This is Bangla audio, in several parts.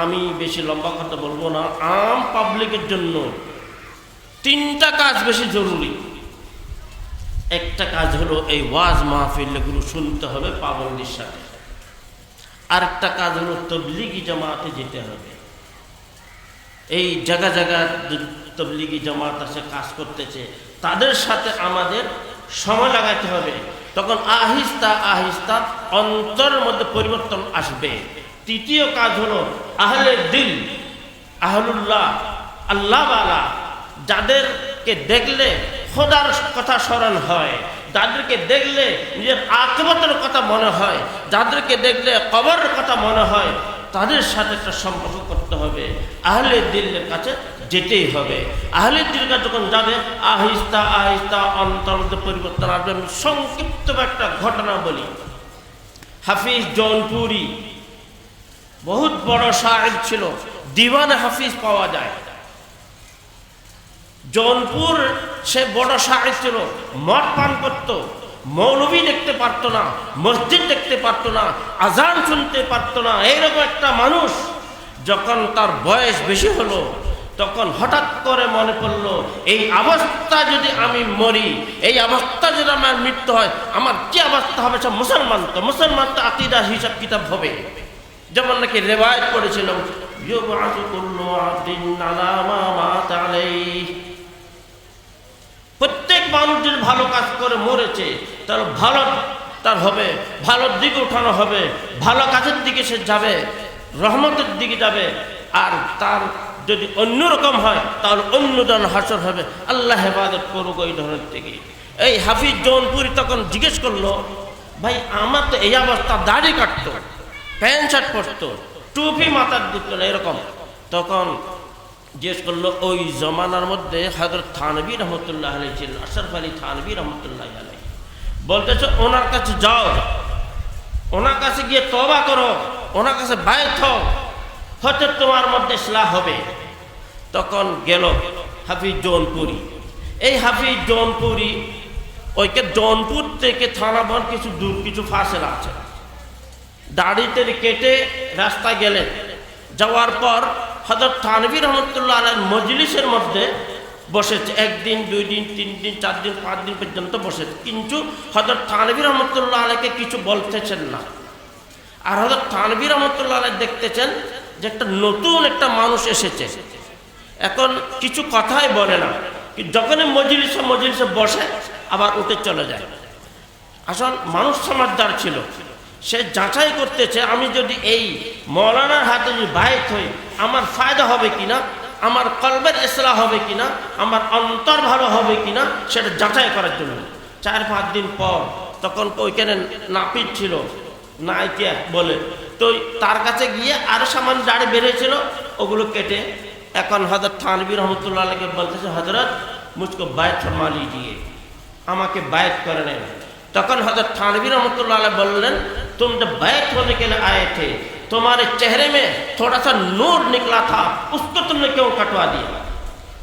আমি বেশি লম্বা কথা বলবো না, আম পাবলিকের জন্য তিনটা কাজ বেশি জরুরি। একটা কাজ হলো এই ওয়াজ মাহফিলগুলো শুনতে হবে পাবন্দির সাথে। আরেকটা কাজ হলো তবলিগি জামাতে যেতে হবে। এই জায়গা জায়গা তবলিগি জামাত আছে, কাজ করতেছে, তাদের সাথে আমাদের সময় লাগাতে হবে। তখন আহিস্তা আহিস্তা অন্তরের মধ্যে পরিবর্তন আসবে। তৃতীয় কাজ হলো আহলে দিল, আহলুল্লাহ, আল্লাহওয়ালা, যাদেরকে দেখলে খোদার কথা স্মরণ হয়, যাদেরকে দেখলে নিজের আখিরাতের কথা মনে হয়, যাদেরকে দেখলে কবরের কথা মনে হয়, তাদের সাথে একটা সম্পর্ক করতে হবে। আহলে দিলের কাছে যেতেই হবে। আহলে দিলের কাছে যখন যাবে আহিস্তা আহিস্তা অন্তর্মধ্যে পরিবর্তন আসবে। আমি সংক্ষিপ্ত একটা ঘটনা বলি। হাফিজ জৌনপুরি বহুত বড় শায়ের ছিল, দিওয়ানে হাফিজ পাওয়া যায়। জৌনপুর সে বড় শায়ের ছিল, মদ পান করত, মৌলবী দেখতে পারতো না, মসজিদ দেখতে পারতো না, আজান শুনতে পারতো না। এইরকম একটা মানুষ যখন তার বয়স বেশি হলো, তখন হঠাৎ করে মনে পড়লো এই অবস্থা যদি আমি মরি, এই অবস্থা যদি আমার মৃত্যু হয়, আমার কি অবস্থা হবে? সব মুসলমান তো আকীদা হিসাব কিতাব হবে। যেমন নাকি রিওয়ায়াত পড়েছিলাম, ইউবআসু কুল্লু আবদিন আলা মা মাতা আলাইহি। প্রত্যেক মানুষ যদি ভালো কাজ করে মরেছে, তার ভালো তার হবে, ভালোর দিকে উঠানো হবে, ভালো কাজের দিকে সে যাবে, রহমতের দিকে যাবে। আর তার যদি অন্যরকম হয় তাহলে অন্য ধরনের হাসর হবে। আল্লাহ হেফাজত করুক ওই ধরনের থেকে। এই হাফিজ জৌনপুরি তখন জিজ্ঞেস করলো, ভাই আমার তো এই অবস্থা, দাড়ি কাটতো, প্যান্ট শার্ট পরতো, টুপি মাথার দিত না, এরকম। তখন জিজ্ঞেস করলো, ওই জমানার মধ্যে হযরত থানভী রহমতুল্লাহ আলাইহি ছিলেন, আশরাফ আলী থানভী রহমতুল্লাহ আলাইহি। বলতেছে ওনার কাছে যাও, ওনার কাছে গিয়ে তওবা করো, ওনার কাছে বায়াত হও, হয়তো তোমার মধ্যে ইসলাহ হবে। তখন গেল হাফিজ জৌনপুরি। এই হাফিজ জৌনপুরি, ওইকে জৌনপুর থেকে থানাবন কিছু দূর, কিছু ফাসেলা আছে। দাড়িতে কেটে রাস্তায় গেলেন। যাওয়ার পর হযরত থানভী রহমতুল্লাহ আলাইহির মজলিসের মধ্যে বসেছে। একদিন, 2 দিন, 3 দিন, 4 দিন, 5 দিন পর্যন্ত বসেছে। কিন্তু হযরত থানভী রহমতুল্লাহ আলাইহিকে কিছু বলতেছেন না। আর হযরত থানভী রহমতুল্লাহ আলাইহি দেখতেছেন যে একটা নতুন একটা মানুষ এসেছে, এখন কিছু কথাই বলে না। যখনই মজলিসে বসে আবার উঠে চলে যায়। আসলে মানুষ সমাজদার ছিল, সে যাচাই করতেছে আমি যদি এই মৌলানার হাতে যদি বায়াত হই আমার ফায়দা হবে কিনা, আমার কলবের ইসলাহ হবে কিনা, আমার অন্তর ভালো হবে কিনা, সেটা যাচাই করার জন্য। 4-5 দিন পর তখন ওইখানে নাপিত ছিল, নাইকিয়া বলে, তো তার কাছে গিয়ে আরো সামান্য দাড়ি বেরিয়েছিল, ওগুলো কেটে এখন হযরত থানভী রহমতুল্লাহ আলাইহি বলতেছে, হযরত মুঝকো বায়াত ফরমা লিজিয়ে, আমাকে বায়াত করে নেন। तकन हजरत थानवी रहमतुल्लाह अलैह बोलन तुम जब बैत होने के लिए आए थे तुम्हारे चेहरे में थोड़ा सा नूर निकला था, उसको तुमने क्यों कटवा दिया?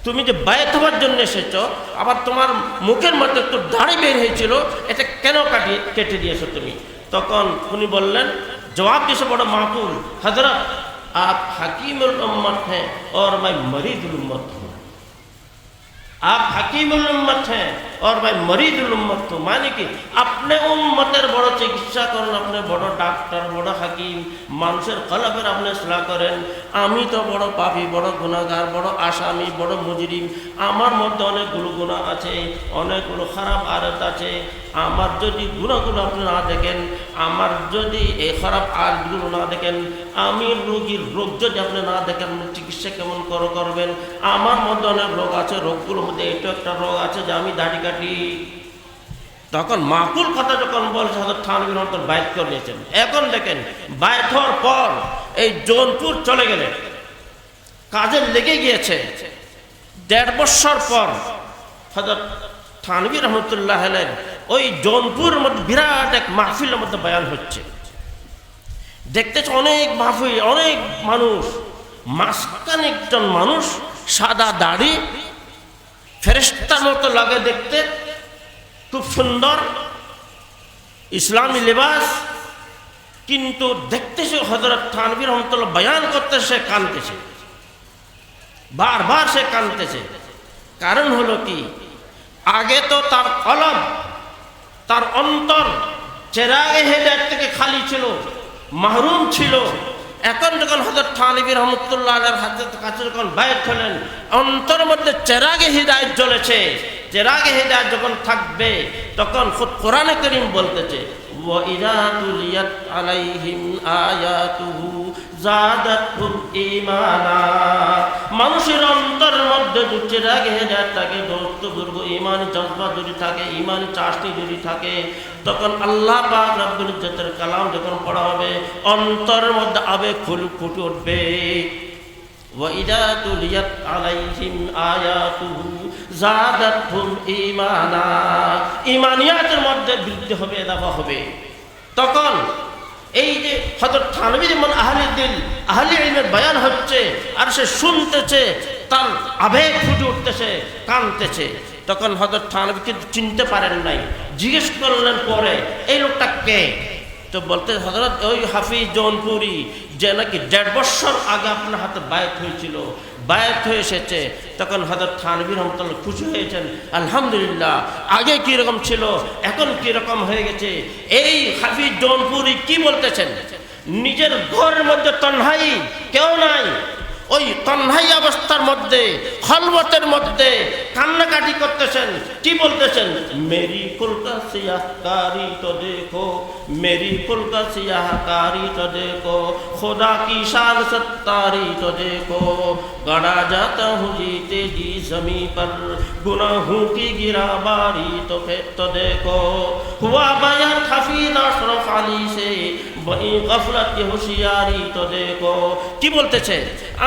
তুমি যে বায়াত হওয়ার জন্য এসেছো, আবার তোমার মুখের মধ্যে একটু দাড়ি বের হয়েছিল, এটা কেন কেটে দিয়েছো তুমি? তখন উনি বললেন, জবাব দিয়েছে বড় মাকুল, হযরত आप हकीमुल उम्मत हैं और मैं मरीजुल उम्मत हूँ। आप हकीमुल उम्मत हैं और मैं मरीजुल उम्मत हूँ, माने कि अपने उम्मतेर बड़ चिकित्सा करें, अपने बड़ डाक्टर, बड़ हकीम, मानुषेर कलबेर अपनी इस्लाह करें। आमी तो बड़ पापी, बड़ गुनाहगार, बड़ आसामी, बड़ मुजरिम, आमार मध्य अनेकगुलो गुनाह आछे, अनेकगुलो खाराप आदत आछे। आमार जदि गुनाहगुलो आपनि ना देखें, आमार जदि এই খারাপ আদতগুলো না দেখেন, আমি রোগীর রোগ যদি আপনি না দেখেন চিকিৎসা কেমন করবেন? আমার মধ্যে অনেক রোগ আছে, রোগগুলোর মধ্যে এটা একটা রোগ আছে যে আমি দাড়ি কাটি। তখন মাকুল কথা যখন বলছে হযরত থানভী রহমতুল্লাহ বায়াত করে নিয়েছেন। এখন দেখেন বায়াত হওয়ার পর এই জৌনপুর চলে গেলেন, কাজে লেগে গিয়েছে। 1.5 বছর পর হযরত থানভী রহমতুল্লাহ আলাইহি ওই জৌনপুরের মধ্যে বিরাট এক মাহফিলের মধ্যে বয়ান হচ্ছে। দেখতেছে অনেক মাহফিল, অনেক মানুষ, মাঝখানে একজন মানুষ সাদা দাড়ি, ফেরেশতার মতো লাগে দেখতে, খুব সুন্দর ইসলামী লিবাস, কিন্তু দেখতেছে হযরত থানভী রহমাতুল্লাহ বয়ান করতেছে, কাঁদতেছে, বারবার সে কাঁদতেছে। কারণ হলো কি, আগে তো তার কলব, তার অন্তর চেরাগে হেদায়েত থেকে খালি ছিল, মাহরুম ছিল। এখন যখন হযরত থানভী রহমাতুল্লাহ আলাইহির কাছে যখন বায়াত হলেন, অন্তরের মধ্যে চেরাগে হিদায়াত জ্বলেছে। চেরাগে হিদায়াত যখন থাকবে তখন খুদ কোরআনে কারীম বলতেছে, ওয়া ইযা তুলিয়াত আলাইহিম আয়াতুহু যাদাতহুম ঈমানা। মানুষের অন্তরের মধ্যে যদি চেরাগে হিদায়াত থাকে, দোস্ত বুর্গ ঈমানি জজবা যদি থাকে, ঈমানি চাশনি যদি থাকে, তখন আল্লাহ পাক রব্বুল ইজ্জতের কালাম যখন পড়া হবে, অন্তরের মধ্যে আবেগ ফুটে উঠবে। وَإِذَا تُلِيَتْ عَلَيْهِمْ آيَاتُهُ زَادَتْهُمْ إِيمَانًا। ঈমানিয়াতের মধ্যে বৃদ্ধি হবে, এদাফা হবে। তখন এই যে হযরত থানভী যেমন আহলে দিল, আহলে ইলমের বয়ান হচ্ছে, আর সে শুনতেছে, তার আবেগ ফুটে উঠতেছে, কাঁদতেছে। তখন হযরত থানভী কিন্তু চিনতে পারেন নাই, জিজ্ঞেস করলেন পরে, এই লোকটা কে? তো বলতে হযরত ওই হাফিজ জৌনপুরি, যে নাকি 1.5 বছর আগে আপনার হাতে বায়াত হয়েছিল, বায়াত হয়ে এসেছে। তখন হযরত থানভী রহমাতুল্লাহ খুশি হয়েছেন, আলহামদুলিল্লাহ, আগে কীরকম ছিল এখন কীরকম হয়ে গেছে। এই হাফিজ জৌনপুরি কি বলতেছেন, নিজের ঘরের মধ্যে তন্হাই, কেউ নাই, ওই তন্হাই অবস্থার মধ্যে, খলবতের মধ্যে কান্নাকাটি করতেছেন। কি বলতেছেন, মেরি কুলকা সিয়াহকারি তো দেখো, মেরি কুলকা সিয়াহকারি তো দেখো, खुदा की शान सत्तारी तो देखो, गड़ा जाता हूँ जीते जी ज़मीं पर, गुनाहों की गिराबारी तो देखो, हुआ बयान हफीज अशरफ अली से बई गफलत की होशियारी तो देखो। কি বলতেছে,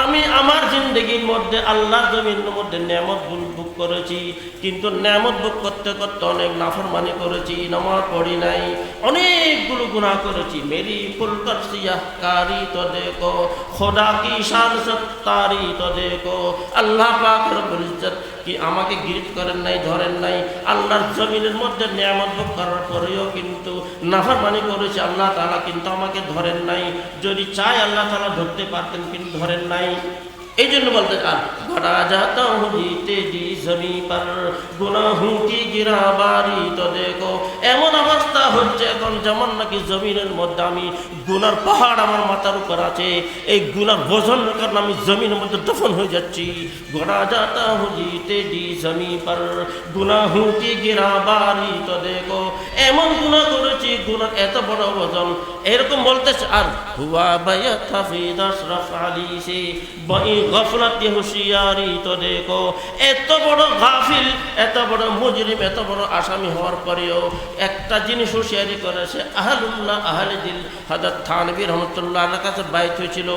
আমি আমার জিন্দগির মধ্যে আল্লাহর জমিনের মধ্যে নেয়ামত ভোগ করেছি, কিন্তু নেয়ামত ভোগ করতে করতে অনেক নাফরমানি করেছি, নামাজ পড়ি নাই, অনেকগুলো গুনাহ করেছি। মেরি ফুলকত সিয়াহকারি তো দেখো, খোদা কি শান সত্তারি তো দেখো। আল্লাহ পাক রব্বুল ইজ্জত কি আমাকে গিরফত করেন নাই, ধরেন নাই। আল্লাহর জমিনের মধ্যে নেয়ামত ভোগ করার পরেও কিন্তু নাফরমানি করেছি, আল্লাহ তাআলা কিন্তু আমাকে ধরেন নাই। যদি চাই আল্লাহ তাআলা ধরতে পারতেন, কিন্তু ধরেন নাই। এই জন্য বলতে চান, গড়া যাতা হুঁ জিতে জি জমি পর, গুনাহোं की गिराबारी तो देखो। এমন অবস্থা হচ্ছে এখন, যেমন নাকি জমিনের মধ্যে আমি গুনার পাহাড় আমার মাথার উপর আছে, এই গুনার বোঝন কারণে আমি জমিনের মধ্যে দফন হয়ে যাচ্ছি। গড়া যাতা হুঁ জিতে জি জমি পর, গুনাহোं की गिराबारी तो देखो। এমন গুনাহ করেছি, গুনার এত বড় ওজন, এরকম বলতেছে। আর হুয়া বায়াত হাফিজ আশরাফ আলী সে বই গফলত কি হুঁশিয়ারি তো দেখো। এত বড় গাফিল, এত বড় মুজরিম, এত বড় আসামি হওয়ার পরেও একটা জিনিস হুঁশিয়ারি করেছে, আহলুল্লাহ আহলে দিল হযরত থানভী রহমাতুল্লাহ আলাইহির কাছে বায়াত হয়েছিল।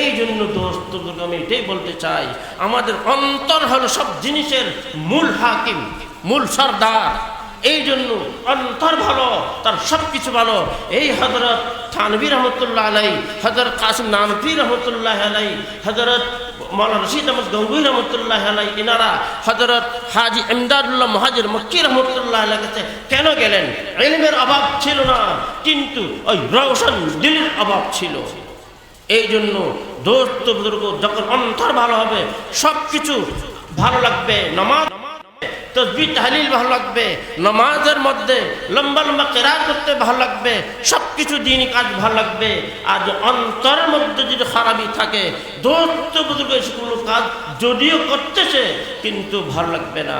এই জন্য দোস্ত, আমি এটাই বলতে চাই, আমাদের অন্তর হলো সব জিনিসের মূল হাকিম, মূল সরদার। এই জন্য অন্তর ভালো, তার সব কিছু ভালো। এই হযরত থানভী রহমাতুল্লাহ আলাইহি, হযরত কাসিম নানভী রহমাতুল্লাহ আলাইহি, হযরত মাওলানা রশিদ আহমদ গঙ্গুহি রহমাতুল্লাহ আলাইহি, ইনারা হযরত হাজী ইমদাদুল্লাহ মুহাজির মক্কি রহমাতুল্লাহ আলাইহির কাছে কেন গেলেন? ইলমের অভাব ছিল না, কিন্তু ওই রওশন দিলের অভাব ছিল। এই জন্য দোস্ত বুজুর্গ, যখন অন্তর ভালো হবে সব কিছু ভালো লাগবে। নামাজ, তসবিহ, তাহলিল ভালো লাগবে, নামাজের মধ্যে লম্বা লম্বা কিরাত করতে ভালো লাগবে, সব কিছু দ্বীনি কাজ ভালো লাগবে। আর অন্তরের মধ্যে যদি খারাপই থাকে, দোস্ত বুজুর্গ সেগুলো কাজ যদিও করতেছে কিন্তু ভালো লাগবে না।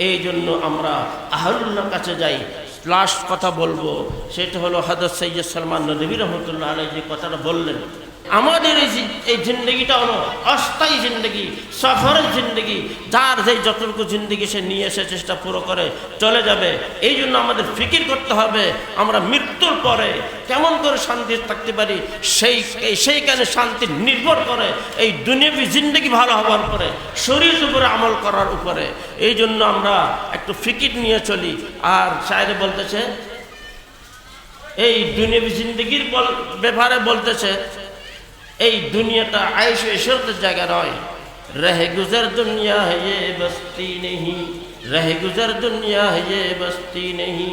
এই জন্য আমরা আহলুল্লাহর কাছে যাই। লাস্ট কথা বলবো, সেটা হলো হযরত সৈয়দ সালমান নদভী রহমাতুল্লাহ আলাইহি যে কথাটা বললেন, আমাদের এই জিন্দগিটা হলো অস্থায়ী জিন্দগি, সফরের জিন্দগি। যার যেই যতটুকু জিন্দগি সে নিয়ে এসে চেষ্টা পুরো করে চলে যাবে। এই জন্য আমাদের ফিকির করতে হবে, আমরা মৃত্যুর পরে কেমন করে শান্তি থাকতে পারি। সেইখানে শান্তি নির্ভর করে এই দুনিয়াবি জিন্দগি ভালো হওয়ার পরে, শরীরের উপরে আমল করার উপরে। এই জন্য আমরা একটু ফিকির নিয়ে চলি। আর শায়রে বলতেছে, এই দুনিয়াবি জিন্দগির ব্যাপারে বলতেছে, এই দুনিয়াটা আয়েশ ইশরতের জায়গা নয়। রহে গুজর দুনিয়া है ये बस्ती नहीं, रहे गुजर दुनिया है ये बस्ती नहीं,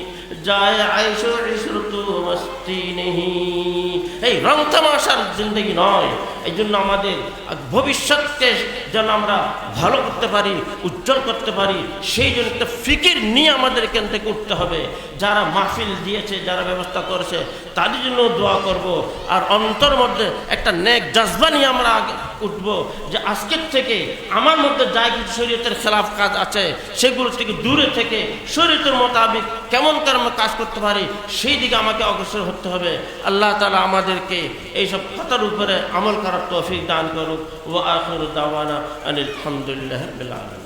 जाए आयशो इशरतो मस्ती नहीं। এই রং তামাশার জিন্দগি নয়। এই জন্য আমাদের ভবিষ্যৎকে যেন আমরা ভালো করতে পারি, উজ্জ্বল করতে পারি, সেই জন্য একটা ফিকির নিয়ে আমাদের এখান থেকে উঠতে হবে। যারা মাহফিল দিয়েছে, যারা ব্যবস্থা করেছে, তাদের জন্য দোয়া করব। আর অন্তর মধ্যে একটা নেক জজবা নিয়ে আমরা উঠব যে আজকের থেকে আমার মধ্যে যা কিছু শরীয়তের খেলাফ কাজ আছে সেগুলো থেকে দূরে থেকে শরীয়তের মোতাবেক কেমন কর্ম কাজ করতে পারি সেই দিকে আমাকে অগ্রসর হতে হবে। আল্লাহ তাআলা আমাদেরকে এইসব কথার উপরে আমল করার তৌফিক দান করুক। ওয়া আখিরু দাওয়ানা আনিল হামদুলিল্লাহি রাব্বিল আলামিন।